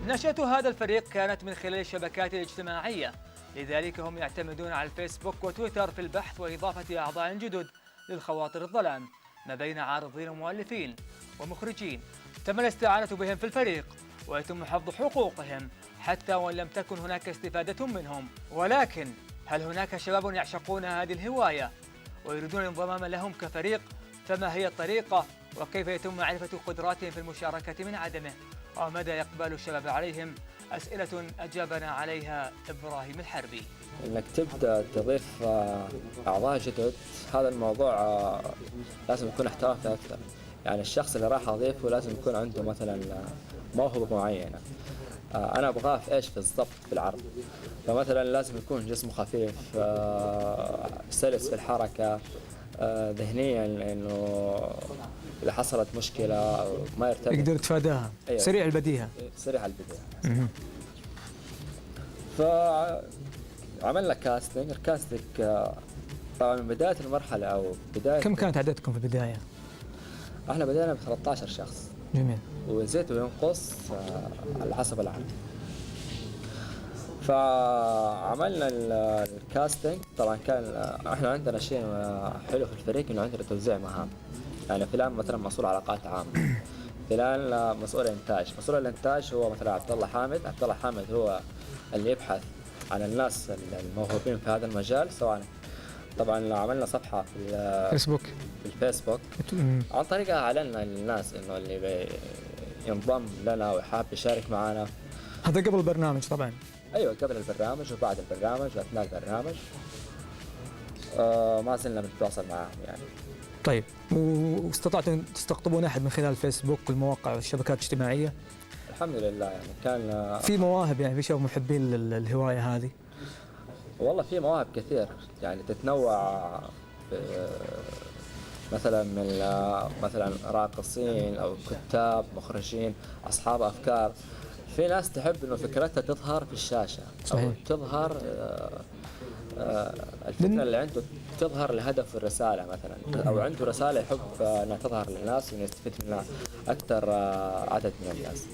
نشأة هذا الفريق كانت من خلال الشبكات الاجتماعية، لذلك هم يعتمدون على الفيسبوك وتويتر في البحث وإضافة أعضاء جدد للخواطر الظلام ما بين عارضين ومؤلفين ومخرجين. تم الاستعانة بهم في الفريق ويتم حفظ حقوقهم حتى وإن لم تكن هناك استفادة منهم. ولكن هل هناك شباب يعشقون هذه الهواية ويريدون الانضمام لهم كفريق؟ فما هي الطريقة وكيف يتم معرفة قدراتهم في المشاركة من عدمه؟ ومدى يقبل الشباب عليهم؟ أسئلة أجابنا عليها إبراهيم الحربي. انك تبدا تضيف اعضاء جدد، هذا الموضوع لازم يكون احترافي اكثر. يعني الشخص اللي راح اضيفه لازم يكون عنده مثلا موهبه معينه، انا ابغاه في ايش بالضبط بالعرض. فمثلا لازم يكون جسمه خفيف، سلس في الحركه، ذهنيا انه اذا حصلت مشكله ما يرتبك يقدر يتفاداها. أيوة. سريع البديهه. سريع البديهه. فعملنا كاستنج. الكاستنج طبعا من بدايه المرحله او بدايه. كم كانت عددكم في البدايه؟ احنا بدينا ب 13 شخص. جميل. وزيت وينقص على حسب العرض. فعملنا الكاستنج. طبعا كان احنا عندنا شيء حلو في الفريق انه عندنا توزيع مهام. يعني فلان مثلا مسؤول علاقات عامه، فلان مسؤول انتاج. مسؤول الانتاج هو مثلا عبد الله حامد. عبد الله حامد هو اللي يبحث عن الناس الموهوبين في هذا المجال. سواء طبعا عملنا صفحه في الفيسبوك عن طريقها اعلنا للناس انه اللي ينضم لنا وحاب يشارك معنا. هذا قبل البرنامج طبعا. ايوه قبل البرنامج وبعد البرنامج واثناء البرنامج. ما زلنا بنتواصل معهم يعني. طيب، واستطعتوا تستقطبون احد من خلال الفيسبوك والمواقع والشبكات الاجتماعيه؟ الحمد لله يعني كان في مواهب، يعني في شباب محبين للهوايه هذه؟ والله في مواهب كثير يعني تتنوع، مثلا من مثلا راقصين او كتاب، مخرجين، اصحاب افكار. في ناس تحب انه فكرتها تظهر في الشاشه. صحيح. او تظهر الفكره اللي عنده تظهر لهدف الرساله مثلا، او عنده رساله يحب انها تظهر للناس وانه يستفيد منها اكثر عدد من الناس.